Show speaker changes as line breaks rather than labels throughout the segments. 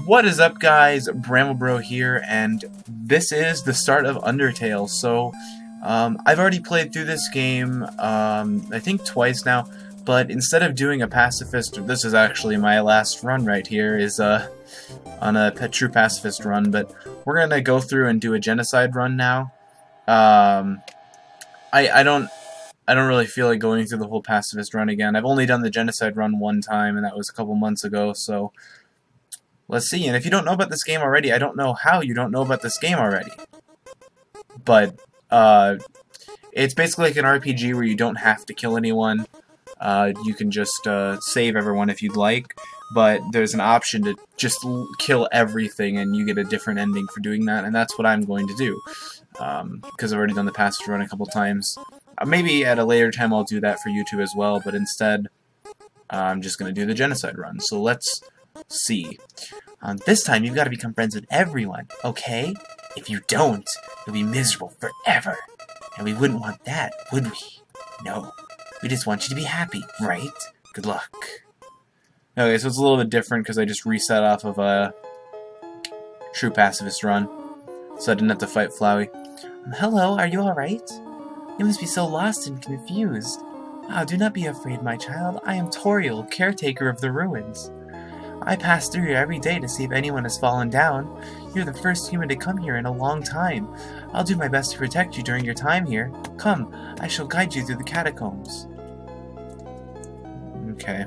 What is up, guys? Bramble here, and this is the start of Undertale. So, I've already played through this game, I think twice now, but instead of doing a pacifist, this is actually my last run right here, is on a true pacifist run, but we're gonna go through and do a genocide run now. I don't really feel like going through the whole pacifist run again. I've only done the genocide run one time, and that was a couple months ago, so let's see. And if you don't know about this game already, I don't know how you don't know about this game already. But, it's basically like an RPG where you don't have to kill anyone. You can just save everyone if you'd like, but there's an option to just kill everything and you get a different ending for doing that, and that's what I'm going to do. Because I've already done the pacifist run a couple times. Maybe at a later time I'll do that for YouTube as well, but instead I'm just going to do the genocide run. So let's see. This time you've got to become friends with everyone, okay? If you don't, you'll be miserable forever. And we wouldn't want that, would we? No. We just want you to be happy, right? Good luck. Okay, so it's a little bit different because I just reset off of a true pacifist run. So I didn't have to fight Flowey. Hello, are you alright? You must be so lost and confused. Oh, do not be afraid, my child. I am Toriel, caretaker of the ruins. I pass through here every day to see if anyone has fallen down. You're the first human to come here in a long time. I'll do my best to protect you during your time here. Come, I shall guide you through the catacombs. Okay.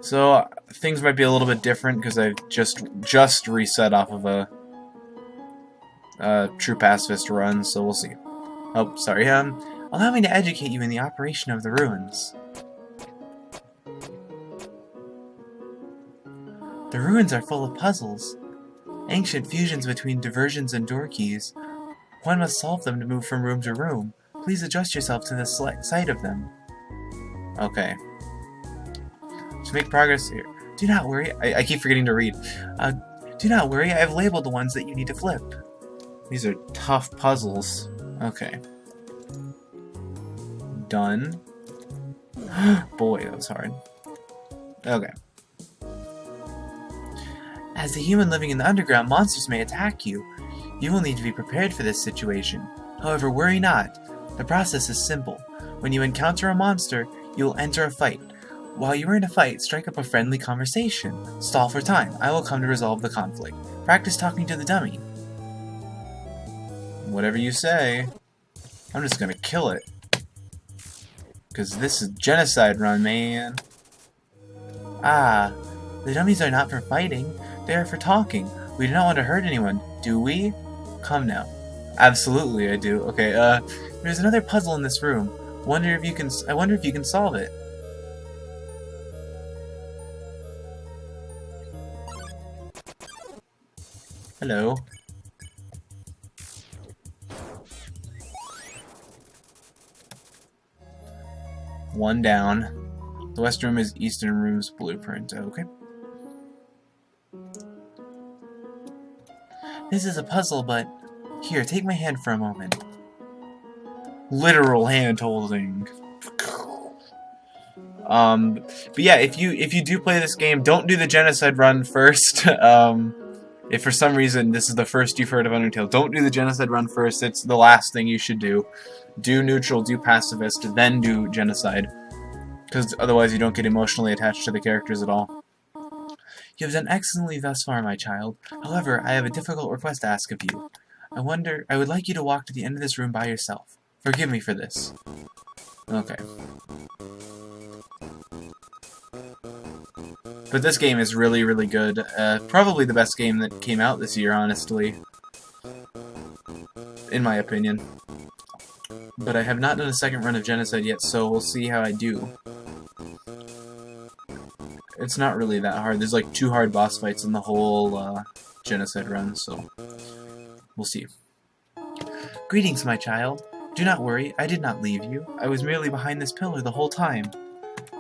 So, things might be a little bit different because I've just reset off of a true pacifist run, so we'll see. Oh, sorry, allow me to educate you in the operation of the ruins. The ruins are full of puzzles. Ancient fusions between diversions and door keys. One must solve them to move from room to room. Please adjust yourself to the sight of them. Okay. To make progress here. Do not worry. I keep forgetting to read. Do not worry, I have labeled the ones that you need to flip. These are tough puzzles. Okay. Done. Boy, that was hard. Okay. As a human living in the underground, monsters may attack you. You will need to be prepared for this situation. However, worry not. The process is simple. When you encounter a monster, you will enter a fight. While you are in a fight, strike up a friendly conversation. Stall for time. I will come to resolve the conflict. Practice talking to the dummy. Whatever you say. I'm just gonna kill it. Because this is genocide run, man. Ah, the dummies are not for fighting. They are for talking. We do not want to hurt anyone, do we? Come now. Absolutely, I do. Okay, there's another puzzle in this room. I wonder if you can solve it. Hello. One down. The west room is eastern room's blueprint. Okay. This is a puzzle, but here, take my hand for a moment. Literal hand holding. But yeah, if you do play this game, don't do the genocide run first. If for some reason this is the first you've heard of Undertale, don't do the genocide run first. It's the last thing you should do. Do neutral, do pacifist, then do genocide. Because otherwise you don't get emotionally attached to the characters at all. You have done excellently thus far, my child. However, I have a difficult request to ask of you. I would like you to walk to the end of this room by yourself. Forgive me for this. Okay. But this game is really, really good. Probably the best game that came out this year, honestly. In my opinion. But I have not done a second run of Genocide yet, so we'll see how I do. It's not really that hard. There's like 2 hard boss fights in the whole Genocide run, so we'll see. Greetings, my child. Do not worry, I did not leave you. I was merely behind this pillar the whole time.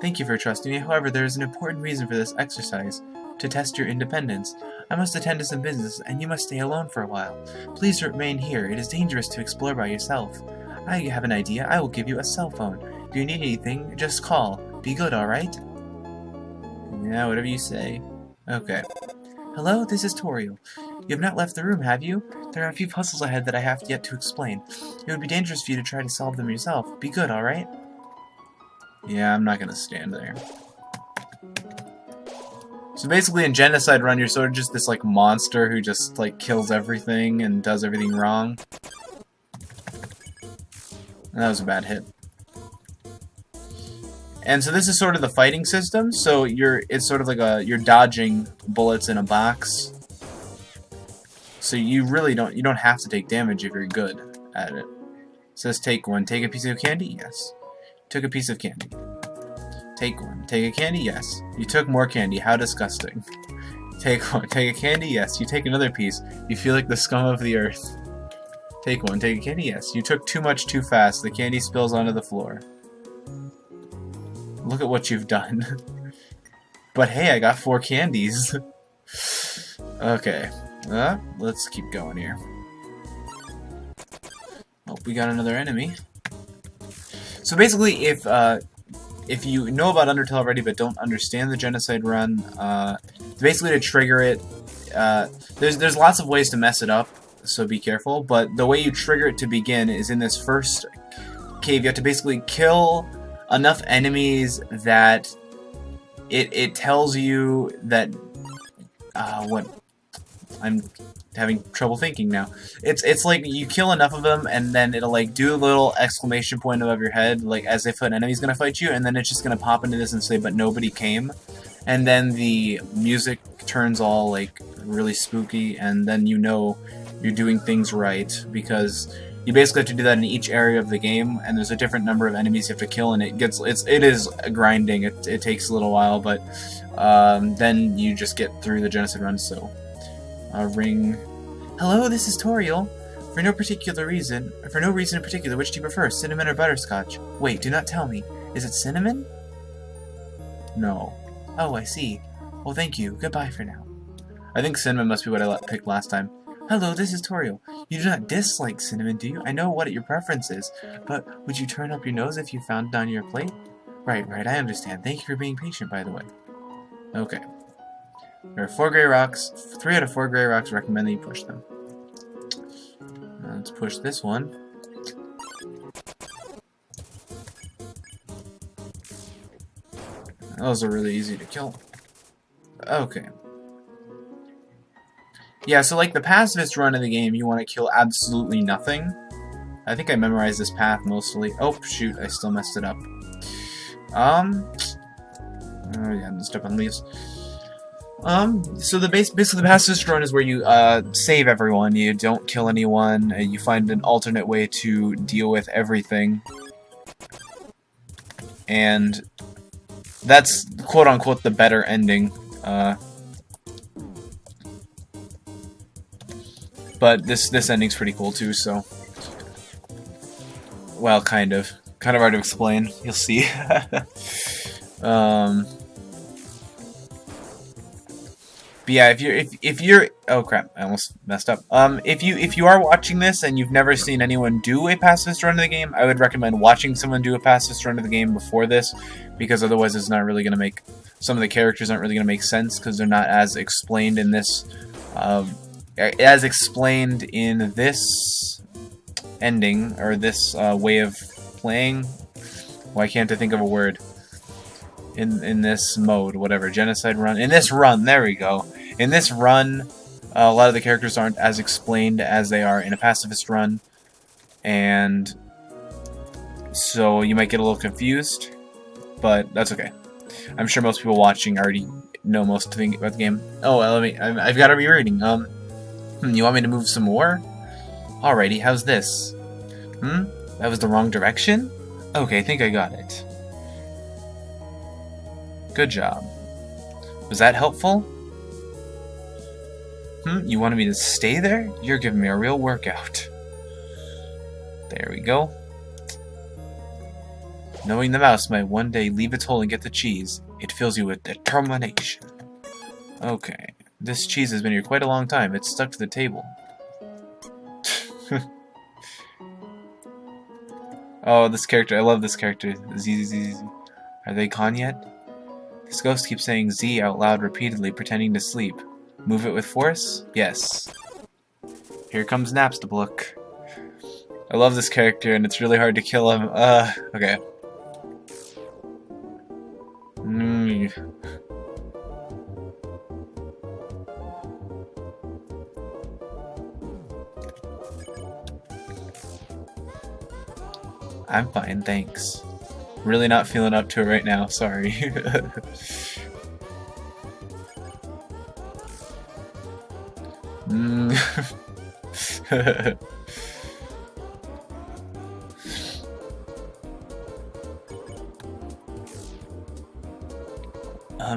Thank you for trusting me. However, there is an important reason for this exercise. To test your independence. I must attend to some business, and you must stay alone for a while. Please remain here. It is dangerous to explore by yourself. I have an idea. I will give you a cell phone. If you need anything, just call. Be good, alright? Yeah, whatever you say. Okay. Hello, this is Toriel. You have not left the room, have you? There are a few puzzles ahead that I have yet to explain. It would be dangerous for you to try to solve them yourself. Be good, alright? Yeah, I'm not gonna stand there. So basically in Genocide Run, you're sort of just this, like, monster who just, like, kills everything and does everything wrong. And that was a bad hit. And so this is sort of the fighting system, so it's sort of like you're dodging bullets in a box. So you really don't have to take damage if you're good at it. It says take one. Take a piece of candy? Yes. Took a piece of candy. Take one. Take a candy? Yes. You took more candy. How disgusting. Take one. Take a candy? Yes. You take another piece. You feel like the scum of the earth. Take one. Take a candy? Yes. You took too much too fast. The candy spills onto the floor. Look at what you've done. But hey, I got 4 candies. Okay. Let's keep going here. Oh, we got another enemy. So basically, if you know about Undertale already but don't understand the Genocide Run, basically to trigger it, there's lots of ways to mess it up, so be careful. But the way you trigger it to begin is in this first cave. You have to basically kill enough enemies that it tells you that what I'm having trouble thinking now. It's like you kill enough of them and then it'll like do a little exclamation point above your head, like as if an enemy's gonna fight you, and then it's just gonna pop into this and say, but nobody came. And then the music turns all like really spooky, and then you know you're doing things right, because you basically have to do that in each area of the game, and there's a different number of enemies you have to kill, and it is grinding. It takes a little while, but then you just get through the Genocide Run. So, ring. Hello, this is Toriel. For no reason in particular, which do you prefer, cinnamon or butterscotch? Wait, do not tell me. Is it cinnamon? No. Oh, I see. Well, thank you. Goodbye for now. I think cinnamon must be what I picked last time. Hello, this is Toriel. You do not dislike cinnamon, do you? I know what your preference is, but would you turn up your nose if you found it on your plate? Right, I understand. Thank you for being patient, by the way. Okay. There are 4 gray rocks. 3 out of 4 gray rocks recommend that you push them. Let's push this one. Those are really easy to kill. Okay. Yeah, so like the pacifist run of the game, you want to kill absolutely nothing. I think I memorized this path mostly. Oh, shoot, I still messed it up. Oh yeah, I'm step on leaves. So basically the pacifist run is where you save everyone, you don't kill anyone, you find an alternate way to deal with everything. And that's quote-unquote the better ending. But this ending's pretty cool too, so... Well, kind of. Kind of hard to explain. You'll see. But yeah, if you're oh crap, I almost messed up. If you are watching this and you've never seen anyone do a pacifist run of the game, I would recommend watching someone do a pacifist run of the game before this, because otherwise it's not really gonna make some of the characters aren't really gonna make sense because they're not as explained in this ending or this way of playing. Why can't I think of a word? In this mode, whatever, Genocide Run. In this run, there we go. In this run, a lot of the characters aren't as explained as they are in a pacifist run, and so you might get a little confused, but that's okay. I'm sure most people watching already know most things about the game. Oh, I've got a rereading. You want me to move some more? Alrighty, how's this? That was the wrong direction? Okay, I think I got it. Good job. Was that helpful? You wanted me to stay there? You're giving me a real workout. There we go. Knowing the mouse might one day leave its hole and get the cheese, it fills you with determination. Okay. This cheese has been here quite a long time. It's stuck to the table. Oh, this character. I love this character. Are they gone yet? This ghost keeps saying Z out loud repeatedly, pretending to sleep. Move it with force? Yes. Here comes Napstablook. I love this character, and it's really hard to kill him. Okay. I'm fine, thanks. Really not feeling up to it right now, sorry.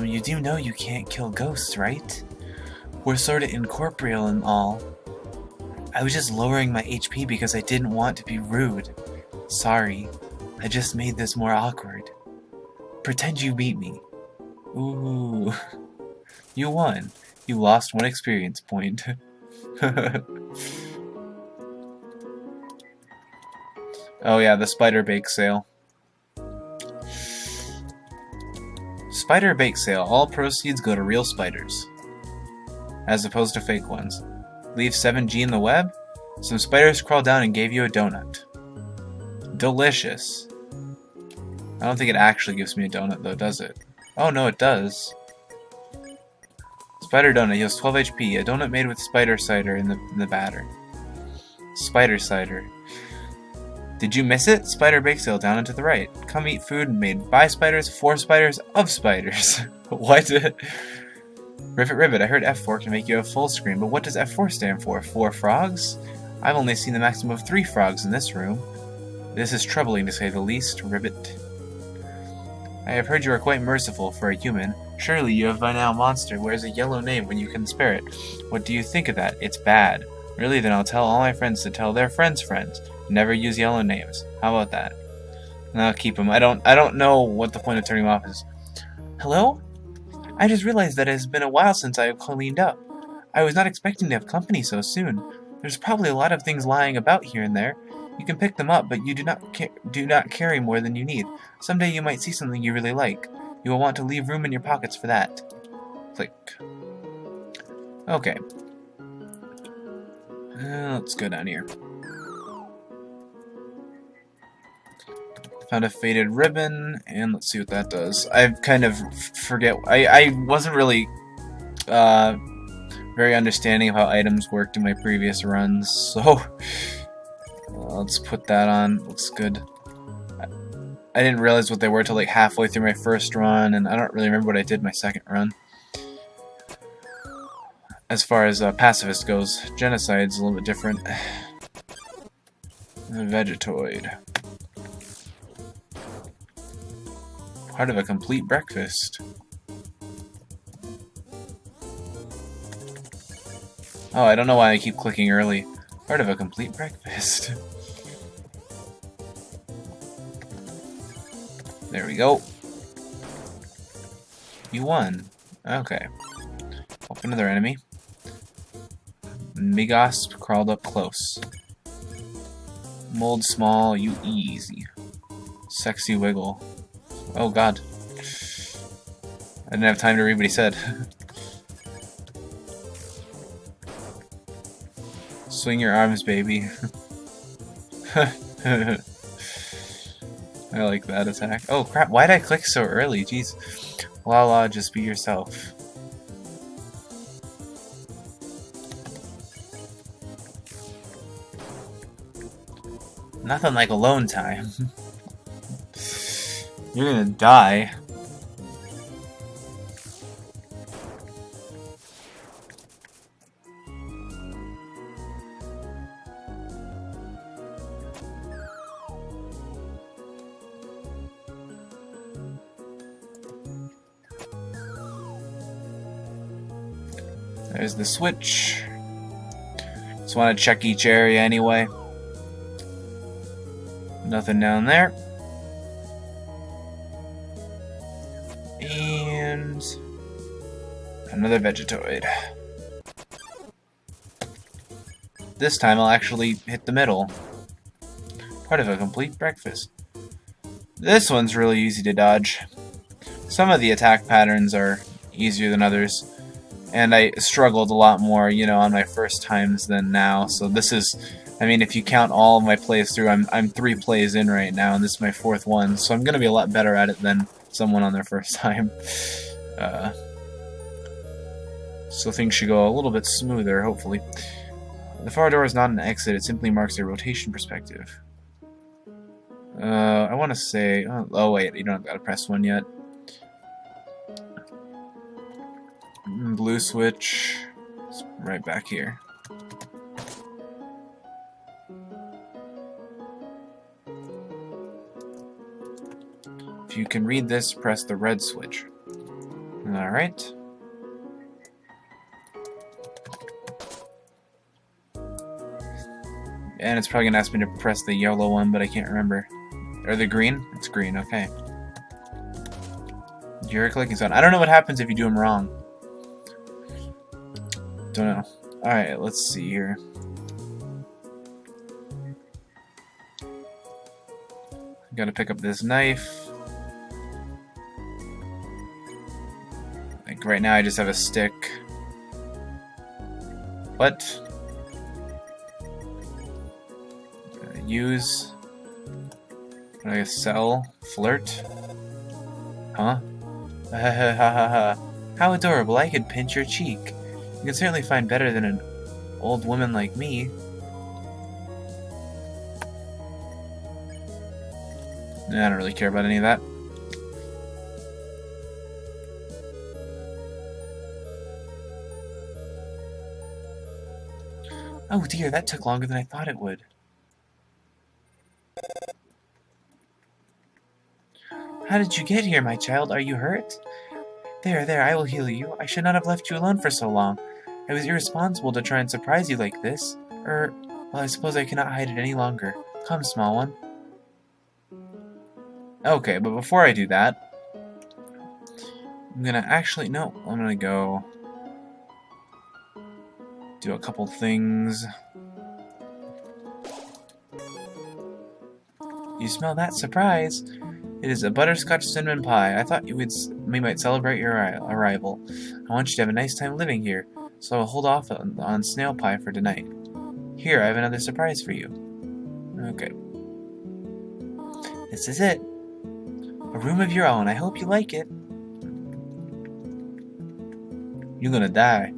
You do know you can't kill ghosts, right? We're sorta incorporeal and all. I was just lowering my HP because I didn't want to be rude. Sorry, I just made this more awkward. Pretend you beat me. Ooh. You won. You lost 1 experience point. Oh yeah, the spider bake sale. Spider bake sale. All proceeds go to real spiders, as opposed to fake ones. Leave 7G in the web? Some spiders crawled down and gave you a donut. Delicious. I don't think it actually gives me a donut though, does it? Oh no, it does. Spider donut heals 12 HP. A donut made with spider cider in the batter. Spider cider. Did you miss it? Spider bake sale down and to the right. Come eat food made by spiders, for spiders, of spiders. What? Rivet Rivet, I heard F4 can make you a full screen, but what does F4 stand for? 4 frogs? I've only seen the maximum of 3 frogs in this room. This is troubling to say the least, Ribbit. I have heard you are quite merciful for a human. Surely you have by now a monster wears a yellow name when you can spare it. What do you think of that? It's bad. Really, then I'll tell all my friends to tell their friends' friends. Never use yellow names. How about that? And I'll keep them. I don't know what the point of turning them off is. Hello? I just realized that it has been a while since I have cleaned up. I was not expecting to have company so soon. There's probably a lot of things lying about here and there. You can pick them up, but you do not carry more than you need. Someday you might see something you really like. You will want to leave room in your pockets for that. Click. Okay. Let's go down here. Found a faded ribbon, and let's see what that does. I kind of forget. I wasn't really very understanding of how items worked in my previous runs, so let's put that on. Looks good. I didn't realize what they were till like halfway through my first run, and I don't really remember what I did my second run. As far as Pacifist goes, Genocide's a little bit different. Vegetoid. Part of a complete breakfast. Oh, I don't know why I keep clicking early. Part of a complete breakfast. There we go. You won. Okay. Up another enemy. Migosp crawled up close. Mold small, you easy. Sexy wiggle. Oh god. I didn't have time to read what he said. Swing your arms, baby. I like that attack. Oh crap, why'd I click so early? Jeez. La la, just be yourself. Nothing like alone time. You're gonna die. There's the switch. Just want to check each area anyway. Nothing down there. And another Vegetoid. This time I'll actually hit the middle. Part of a complete breakfast. This one's really easy to dodge. some of the attack patterns are easier than others. And I struggled a lot more, you know, on my first times than now. So this is, I mean, if you count all of my plays through, I'm 3 plays in right now, and this is my 4th one. So I'm going to be a lot better at it than someone on their first time. So things should go a little bit smoother, hopefully. The far door is not an exit, it simply marks a rotation perspective. I want to say... Oh, wait, you don't have to press 1 yet. Blue switch. It's right back here. If you can read this, press the red switch. Alright. And it's probably going to ask me to press the yellow one, but I can't remember. Or the green? It's green, okay. You're clicking sound. I don't know what happens if you do them wrong. Don't know. Alright, let's see here. Gotta pick up this knife. Like right now I just have a stick. What? Use. What do I sell? Flirt? Huh? How adorable, I could pinch your cheek. You can certainly find better than an old woman like me. Nah, I don't really care about any of that. Oh dear, that took longer than I thought it would. How did you get here, my child? Are you hurt? There, I will heal you. I should not have left you alone for so long. It was irresponsible to try and surprise you like this. Well, I suppose I cannot hide it any longer. Come, small one. Okay, but before I do that, I'm gonna actually... No, I'm gonna go... do a couple things. You smell that? Surprise! It is a butterscotch cinnamon pie. I thought we might celebrate your arrival. I want you to have a nice time living here, so I'll hold off on snail pie for tonight. Here, I have another surprise for you. Okay. This is it. A room of your own. I hope you like it. You're gonna die.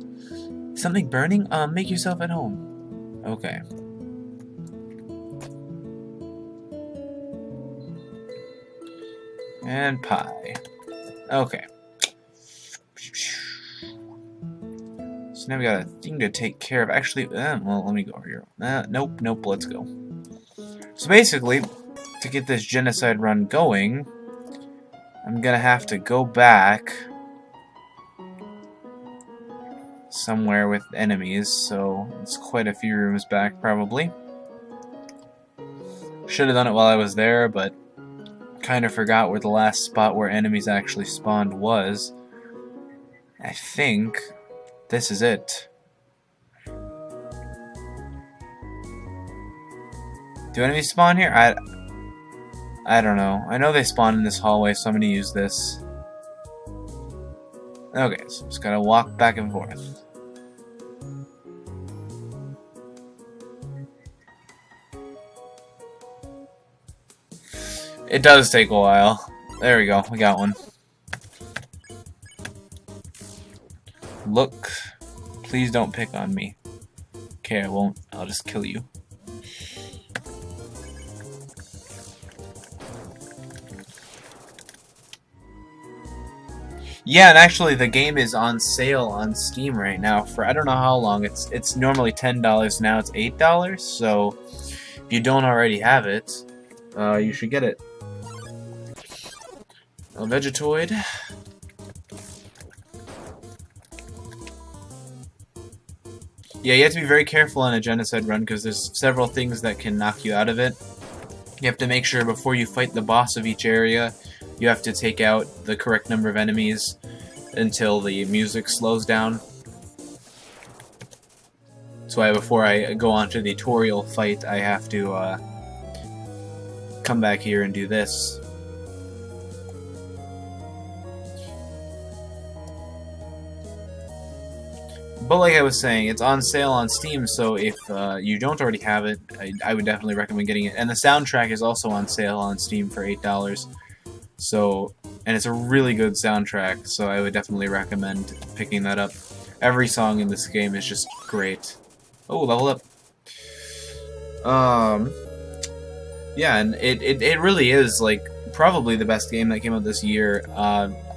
Something burning? Make yourself at home. Okay. And pie. Okay. So now we got a thing to take care of. Actually, well, let me go over here. Nope, let's go. So basically, to get this genocide run going, I'm gonna have to go back somewhere with enemies, so it's quite a few rooms back, probably. Should have done it while I was there, but kind of forgot where the last spot where enemies actually spawned was. I think this is it. Do enemies spawn here? I don't know. I know they spawn in this hallway, so I'm gonna use this. Okay, so just gotta walk back and forth. It does take a while. There we go, we got one. Look, please don't pick on me. Okay, I won't. I'll just kill you. Yeah, and actually the game is on sale on Steam right now for I don't know how long. It's normally $10, now it's $8, so if you don't already have it, you should get it. A Vegetoid. Yeah, you have to be very careful on a genocide run because there's several things that can knock you out of it. You have to make sure before you fight the boss of each area, you have to take out the correct number of enemies until the music slows down. That's why before I go on to the tutorial fight, I have to come back here and do this. But like I was saying, it's on sale on Steam, so if you don't already have it, I would definitely recommend getting it. And the soundtrack is also on sale on Steam for $8. So, and it's a really good soundtrack, so I would definitely recommend picking that up. Every song in this game is just great. Oh, level up. Yeah, and it really is, like, probably the best game that came out this year.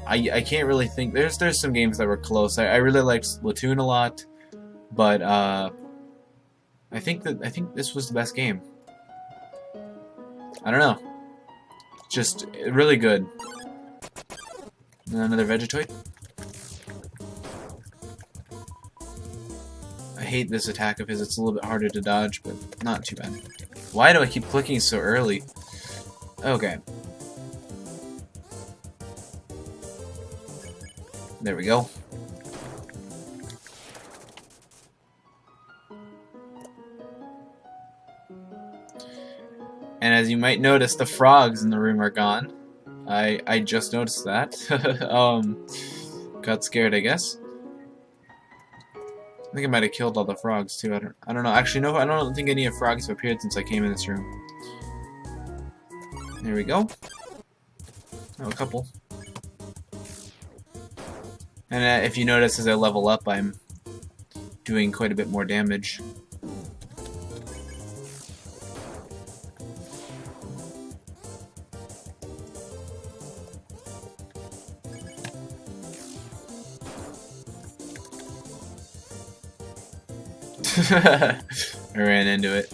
I can't really think. There's some games that were close. I really liked Splatoon a lot, but I think this was the best game. I don't know. Just really good. Another Vegetoid. I hate this attack of his. It's a little bit harder to dodge, but not too bad. Why do I keep clicking so early? Okay. There we go. And as you might notice, the frogs in the room are gone. I just noticed that. Got scared, I guess. I think I might have killed all the frogs too. I don't know. Actually, no. I don't think any of frogs have appeared since I came in this room. There we go. Oh, a couple. And if you notice, as I level up, I'm doing quite a bit more damage. I ran into it.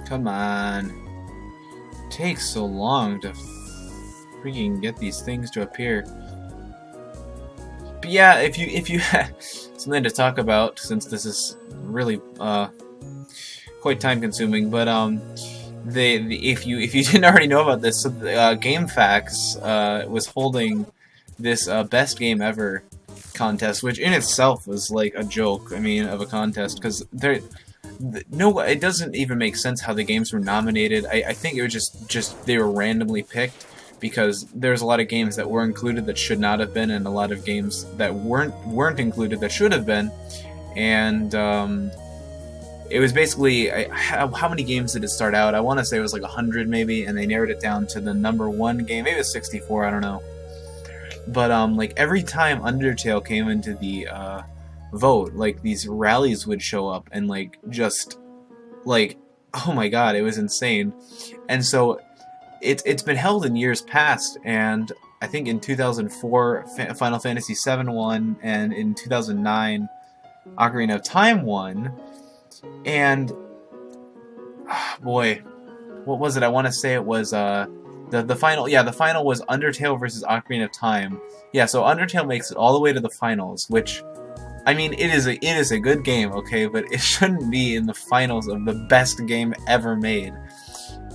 Come on. It takes so long to freaking get these things to appear. But yeah, if you something to talk about, since this is really quite time consuming, but if you didn't already know about this, so GameFAQs was holding this best game ever contest, which in itself was like a joke. I mean, of a contest, because it doesn't even make sense how the games were nominated. I think it was just they were randomly picked, because there's a lot of games that were included that should not have been, and a lot of games that weren't included that should have been. And it was basically, how many games did it start out? I want to say it was like 100 maybe, and they narrowed it down to the #1 game. Maybe it was 64, I don't know. But like every time Undertale came into the vote, like these rallies would show up, and like just like, oh my god, it was insane. And so it's been held in years past, and I think in 2004 Final Fantasy VII won, and in 2009 Ocarina of Time won. And boy, what was it? I want to say it was the final. Yeah, the final was Undertale versus Ocarina of Time. Yeah, so Undertale makes it all the way to the finals, which, I mean, it is a good game, okay, but it shouldn't be in the finals of the best game ever made.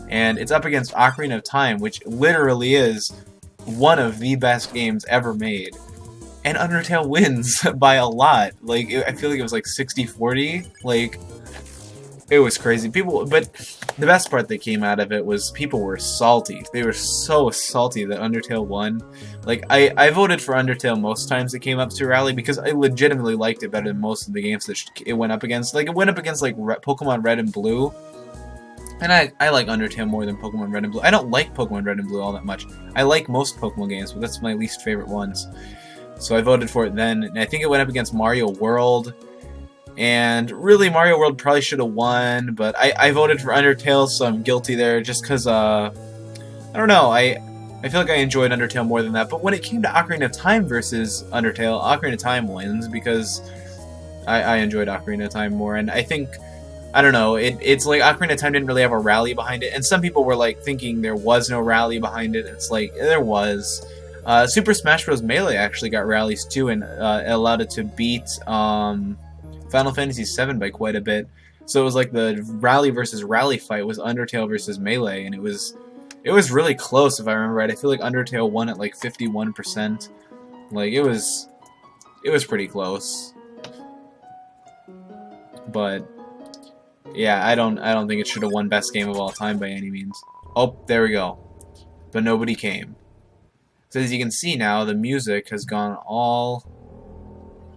And it's up against Ocarina of Time, which literally is one of the best games ever made. And Undertale wins by a lot. Like, I feel like it was like 60-40. Like, it was crazy. But the best part that came out of it was people were salty. They were so salty that Undertale won. Like, I voted for Undertale most times it came up to Rally, because I legitimately liked it better than most of the games that it went up against. Like, it went up against, like, Pokemon Red and Blue. And I like Undertale more than Pokemon Red and Blue. I don't like Pokemon Red and Blue all that much. I like most Pokemon games, but that's my least favorite ones. So I voted for it then, and I think it went up against Mario World. And really, Mario World probably should have won, but I voted for Undertale, so I'm guilty there, just because, I don't know, I feel like I enjoyed Undertale more than that. But when it came to Ocarina of Time versus Undertale, Ocarina of Time wins, because I enjoyed Ocarina of Time more, and I think, I don't know, it's like Ocarina of Time didn't really have a rally behind it, and some people were like thinking there was no rally behind it. It's like, there was. Super Smash Bros. Melee actually got rallies too, and allowed it to beat Final Fantasy VII by quite a bit. So it was like the rally versus rally fight was Undertale versus Melee, and it was It was really close, if I remember right. I feel like Undertale won at like 51%. Like, it was pretty close. But yeah, I don't think it should have won best game of all time by any means. Oh, there we go. But nobody came. So as you can see now, the music has gone all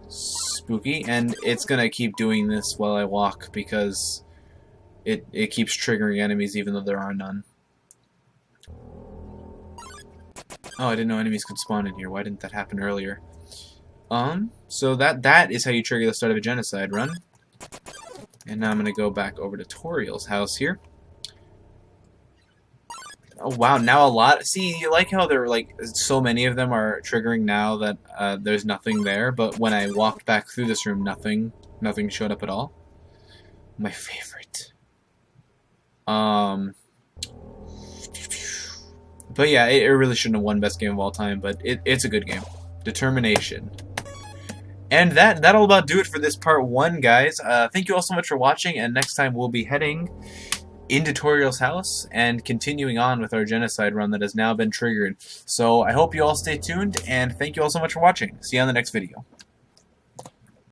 spooky, and it's gonna keep doing this while I walk because it keeps triggering enemies even though there are none. Oh, I didn't know enemies could spawn in here. Why didn't that happen earlier? So that is how you trigger the start of a genocide run. And now I'm gonna go back over to Toriel's house here. Oh wow, now a lot. See, you like how there are like so many of them are triggering now that there's nothing there, but when I walked back through this room, nothing showed up at all. My favorite. But yeah, it really shouldn't have won best game of all time, but it's a good game. Determination. And that'll about do it for this part 1, guys. Thank you all so much for watching, and next time we'll be heading into Toriel's house and continuing on with our genocide run that has now been triggered. So I hope you all stay tuned, and thank you all so much for watching. See you on the next video.